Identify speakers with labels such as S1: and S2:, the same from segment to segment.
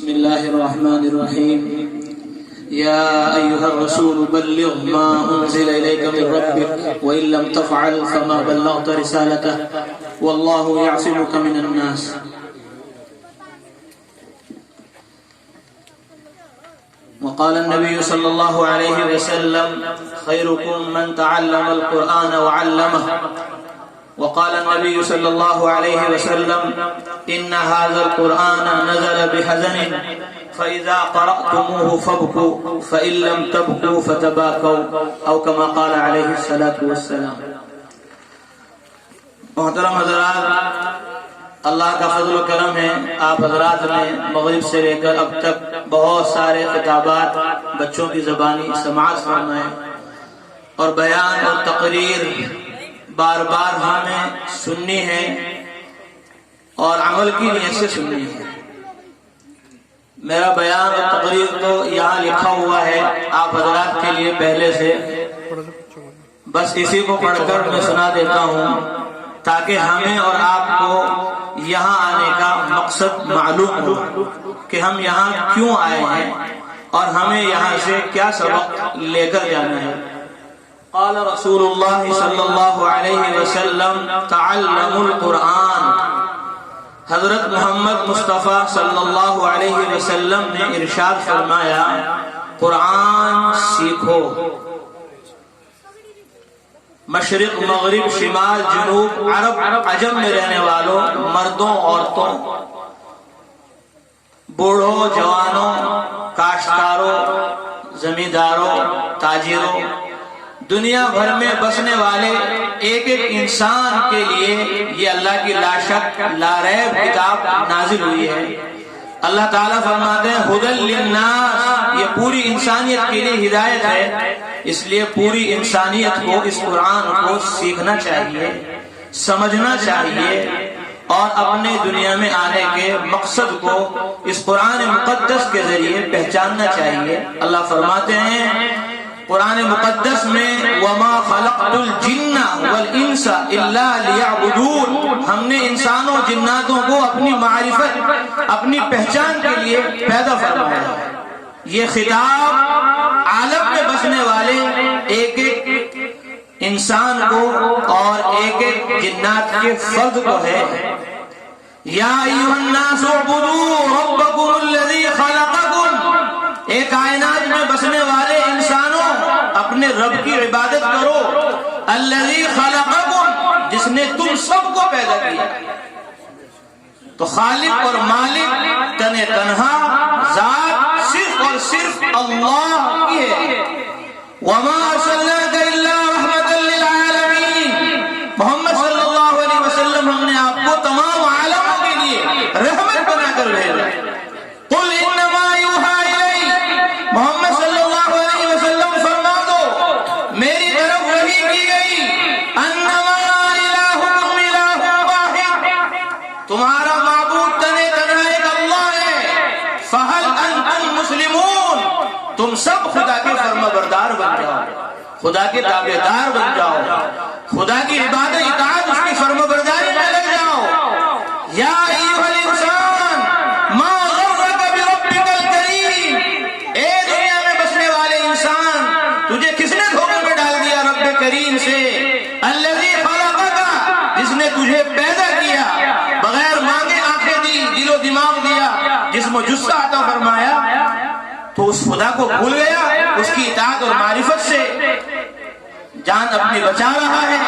S1: بسم الله الرحمن الرحيم يا أيها الرسول بلغ ما أنزل إليك من ربك وإن لم تفعل فما بلغت رسالته والله يعصمك من الناس. وقال النبي صلى الله عليه وسلم خيركم من تعلم القرآن وعلمه. وقال النبي صلى الله عليه وسلم إن هذا القرآن نزل بحزن فإذا قرأتموه فابكوا فإن لم تبكوا فتباكوا أو كما قال عليه الصلاة والسلام. محترم حضرات، اللہ کا فضل و کرم ہے، آپ حضرات نے مغرب سے لے کر اب تک بہت سارے خطابات بچوں کی زبانی سماعت فرمائے اور بیان اور تقریر بار بار ہمیں سننی ہے اور عمل کی نیت سے سننی ہے. میرا بیان اور تقریر تو یہاں لکھا ہوا ہے آپ حضرات کے لیے پہلے سے، بس اسی کو پڑھ کر میں سنا دیتا ہوں تاکہ ہمیں اور آپ کو یہاں آنے کا مقصد معلوم ہو کہ ہم یہاں کیوں آئے ہیں اور ہمیں یہاں سے کیا سبق لے کر جانا ہے. قال رسول اللہ صلی اللہ علیہ وسلم تعلموا القرآن. حضرت محمد مصطفیٰ صلی اللہ علیہ وسلم نے ارشاد فرمایا قرآن سیکھو. مشرق مغرب شمال جنوب عرب عجم میں رہنے والوں، مردوں عورتوں، بوڑھوں جوانوں، کاشتکاروں، زمینداروں، تاجروں، دنیا بھر میں بسنے والے ایک ایک انسان کے لیے یہ اللہ کی لا شک لا ریب کتاب نازل ہوئی ہے. اللہ تعالیٰ فرماتے ہیں ھدی للناس، یہ پوری انسانیت کے لیے ہدایت ہے. اس لیے پوری انسانیت کو اس قرآن کو سیکھنا چاہیے، سمجھنا چاہیے اور اپنے دنیا میں آنے کے مقصد کو اس قرآن مقدس کے ذریعے پہچاننا چاہیے. اللہ فرماتے ہیں قرآن مقدس میں وَمَا خَلَقْتُ الْجِنَّ وَالْإِنسَ إِلَّا لِيَعْبُدُونَ، ہم نے انسانوں جناتوں کو اپنی معرفت اپنی پہچان کے لیے پیدا فرمایا. یہ خطاب عالم میں بسنے والے ایک ایک انسان کو اور ایک ایک جنات کے فرد کو ہے. یا ایھا الناس اعبدوا ربکم الذی خلقکم، ایک کائنات میں بسنے والے انسانوں اپنے رب کی عبادت کرو. الذی خلقکم، جس نے تم سب کو پیدا کیا. تو خالق اور مالک تن تنہا ذات صرف اور صرف اللہ کی ہے. وما ارسلناک الا رحمۃ للعالمین، محمد صلی اللہ علیہ وسلم ہم نے آپ کو تمام عالموں کے لیے رحمت بنا کر بھیجا. قل انما یوحی الی، محمد صلی اللہ علیہ وسلم فرما دو میری طرف وحی کی گئی انما الہکم الہ واحد، تمہارا معبود تنہا ایک اللہ ہے. فہل انتم مسلمون، تم سب خدا کے فرما بردار بن جاؤ، خدا کے تابعدار بن جاؤ، خدا کی عبادت اطاعت اس کی فرما برداری میں لگ جاؤ. یا ایھا الانسان ما غرک بربک الکریم، اے دنیا میں بسنے والے انسان تجھے کس نے دھوکے میں ڈال دیا رب کریم سے. الذی خلقک، جس نے تجھے پیدا کیا، بغیر مانگے آنکھیں دی، دل و دماغ دیا، جسم و جثہ عطا فرمایا. تو اس خدا کو بھول گیا، اس کی اطاعت اور معرفت سے جان اپنی بچا رہا ہے.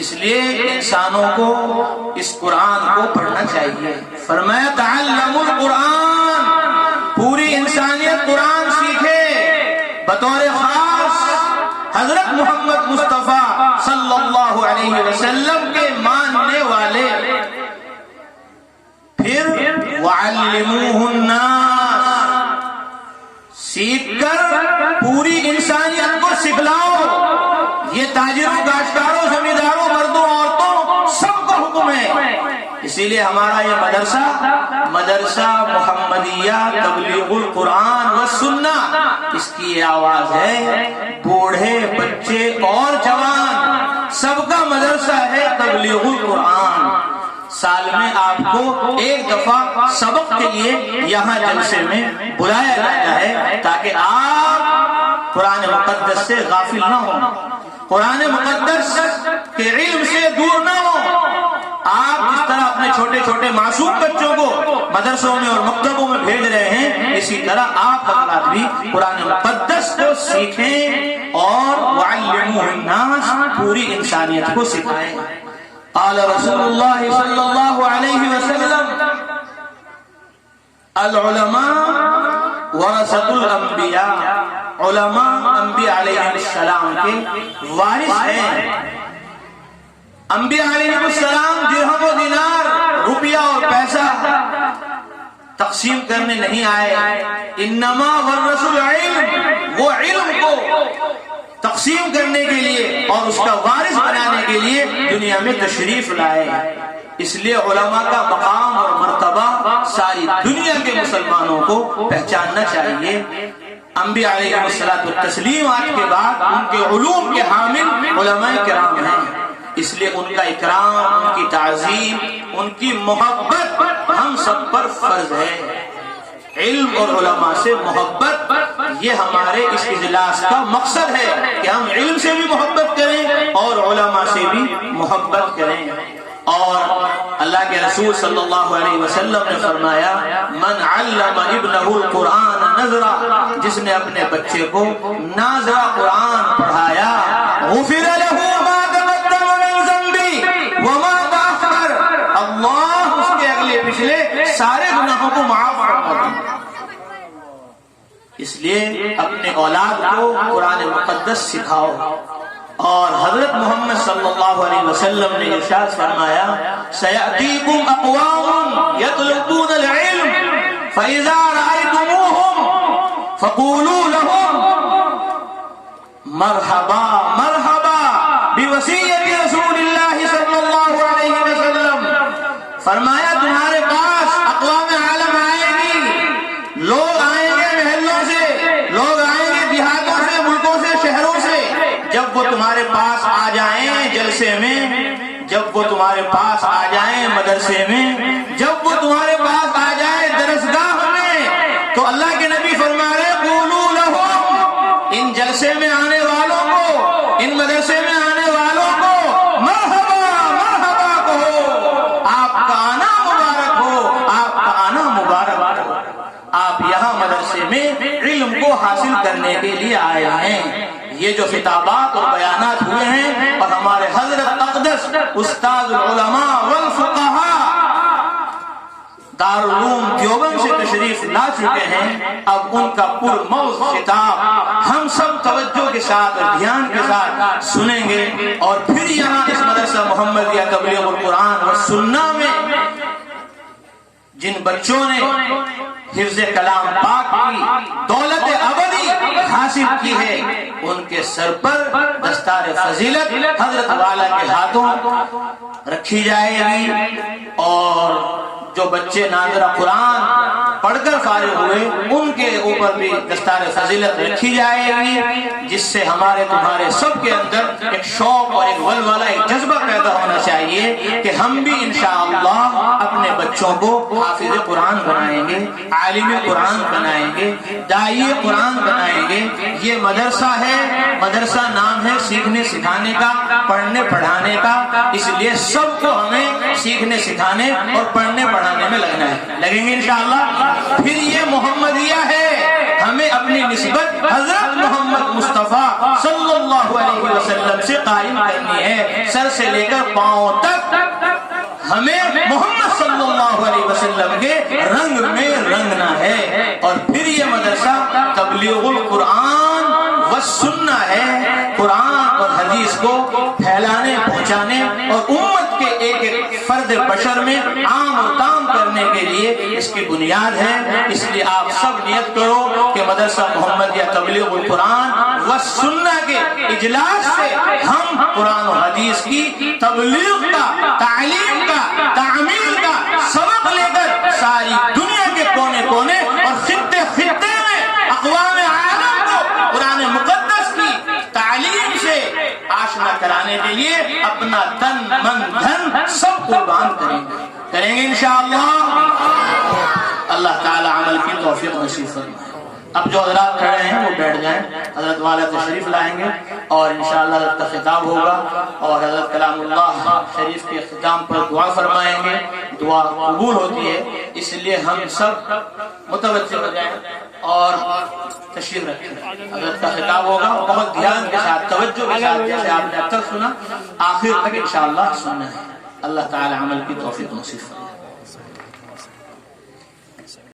S1: اس لیے انسانوں کو اس قرآن کو پڑھنا چاہیے. فرمایا تعلموا القرآن، پوری انسانیت قرآن سیکھے. بطور خاص حضرت محمد مصطفیٰ صلی اللہ علیہ وسلم کے ماننے والے. پھر وعلموہ الناس، سیکھ کر پوری انسانیت کو سکھلاؤ. یہ تاجروں، کاشتکاروں، زمینداروں، مردوں، عورتوں سب کو حکم ہے. اسی لیے ہمارا یہ مدرسہ محمدیہ تبلیغ القرآن والسنہ، اس کی یہ آواز ہے. بوڑھے بچے اور جوان سب کا مدرسہ ہے تبلیغ القرآن. سال میں آپ کو ایک دفعہ سبق کے لیے یہاں جلسے میں بلایا جاتا ہے تاکہ آپ قرآن مقدس سے غافل نہ ہوں، قرآن مقدس کے علم سے دور نہ ہوں۔ آپ جس طرح اپنے چھوٹے چھوٹے معصوم بچوں کو مدرسوں میں اور مکتبوں میں بھیج رہے ہیں، اسی طرح آپ حضرات بھی قرآن مقدس کو سیکھیں اور وَعَلِّمُوهُ النَّاسَ پوری انسانیت کو سکھائیں۔ قال رسول اللہ صلی اللہ علیہ وسلم العلماء ورثۃ الانبیاء، علماء انبیاء علیہ السلام کے وارث ہیں۔ انبیاء علیہ السلام درہم و دینار، روپیہ اور پیسہ تقسیم کرنے نہیں آئے، انما ورثوا العلم، وہ علم کو تقسیم کرنے کے لیے اور اس کا وارث بنانے کے لیے دنیا میں تشریف لائے۔ اس لیے علماء کا مقام اور مرتبہ ساری دنیا کے مسلمانوں کو پہچاننا چاہیے۔ انبیاء علیہ السلام کے بعد ان کے علوم کے حامل علماء کرام ہیں، اس لیے ان کا اکرام، ان کی تعظیم، ان کی محبت ہم سب پر فرض ہے۔ علم اور علماء سے محبت یہ ہمارے اس اجلاس کا مقصد ہے کہ ہم علم سے بھی محبت کریں اور علماء سے بھی محبت کریں۔ اور اللہ کے رسول صلی اللہ علیہ وسلم نے فرمایا من علم ابنہ القرآن نظرا، جس نے اپنے بچے کو ناظرہ قرآن پڑھایا، غفر لہ ما تقدم من ذنبہ وما تأخر، اللہ اس کے اگلے پچھلے سارے گناہوں کو معاف فرما دے۔ اس لیے اپنے اولاد کو قرآن مقدس سکھاؤ۔ اور حضرت محمد صلی اللہ علیہ وسلم نے ارشاد فرمایا سیأتیکم اقوام یطلبون العلم فاذا رأیتموہم فقولوا لهم مرحبا مرحبا بوصیت رسول اللہ صلی اللہ علیہ وسلم۔ فرمایا تمہارے پاس اقوام عالم آئے گی، لوگ آئیں گے محلوں سے، لوگ آئیں گے دیہاتوں سے، ملکوں سے، شہروں سے، جب وہ تمہارے پاس آ جائیں جلسے میں، جب وہ تمہارے پاس آ جائیں مدرسے میں، جب وہ تمہارے پاس آ جائیں درسگاہ میں، تو اللہ کے نبی فرما رہے قولوا لهم، ان جلسے میں آنے والوں کو، ان مدرسے میں آنے والوں کو مرحبا مرحبا کہو، آپ کا آنا مبارک ہو، آپ کا آنا مبارک ہو۔ آپ یہاں مدرسے میں علم کو حاصل کرنے کے لیے آئے ہیں۔ یہ جو خطابات اور بیانات ہوئے ہیں اور ہمارے حضرت اقدس استاد العلماء والفقہاء دارالعلوم دیوبند سے تشریف لا چکے ہیں، اب ان کا پرموز خطاب ہم سب توجہ کے ساتھ اور دھیان کے ساتھ سنیں گے، اور پھر یہاں اس مدرسہ محمدیہ تبلیغ القرآن و سنہ میں جن بچوں نے حفظ کلام پاک کی دولت ابدی حاصل کی ہے، ان کے سر پر دستار فضیلت حضرت والا کے ہاتھوں رکھی جائے گی، اور جو بچے ناظرہ قرآن پڑھ کر فارغ ہوئے ان کے اوپر بھی دستار فضیلت رکھی جائے گی، جس سے ہمارے تمہارے سب کے اندر ایک شوق اور ایک ولولہ، ایک جذبہ پیدا ہونا چاہیے کہ ہم بھی انشاءاللہ اپنے بچوں کو حافظ قرآن بنائیں گے، عالم قرآن بنائیں گے، داعی قرآن بنائیں گے۔ یہ مدرسہ ہے، مدرسہ نام ہے سیکھنے سکھانے کا، پڑھنے پڑھانے کا، اس لیے سب کو ہمیں سیکھنے سکھانے اور پڑھنے پڑھانے میں لگنا ہے، لگیں گے انشاءاللہ۔ پھر یہ محمدیہ ہے، ہمیں اپنی نسبت حضرت محمد مصطفیٰ صلی اللہ علیہ وسلم سے قائم کرنی ہے، سر سے لے کر پاؤں تک ہمیں محمد صلی اللہ علیہ وسلم کے رنگ میں رنگنا ہے۔ اور پھر یہ مدرسہ تبلیغ القرآن والسنہ ہے، قرآن اور حدیث کو پھیلانے، پہنچانے اور امت کے ایک ایک فرد بشر میں عام و تام کرنے کے لیے اس کی بنیاد ہے۔ اس لیے آپ سب نیت کرو کہ مدرسہ محمدیہ تبلیغ القرآن والسنہ کے اجلاس سے ہم قرآن و حدیث کی تبلیغ کا، تعلیم کا، تعمیر کا سبق لے کر ساری دنیا کے کونے کونے اور خطے خطے میں اقوام عالم کو قرآن مقدس کی تعلیم سے آشنا کرانے کے لیے اپنا تن من دھن سب قربان کریں گے انشاءاللہ. اللہ تعالی عمل کی توفیق نصیب فرمائے. اب جو حضرات کھڑے ہیں وہ بیٹھ جائیں. حضرت والا تشریف لائیں گے اور انشاءاللہ حضرت کا خطاب ہوگا اور حضرت کلام اللہ شریف کے اختتام پر دعا فرمائیں گے. دعا قبول ہوتی ہے اس لیے ہم سب متوجہ ہو جائیں اور تشریف رکھیں. حضرت کا خطاب ہوگا بہت دھیان کے ساتھ توجہ کے ساتھ جیسے آپ نے اب تک سنا آخر تک انشاءاللہ سننا ہے. اللہ تعالی عمل کی توفیق نصیب فرمائے.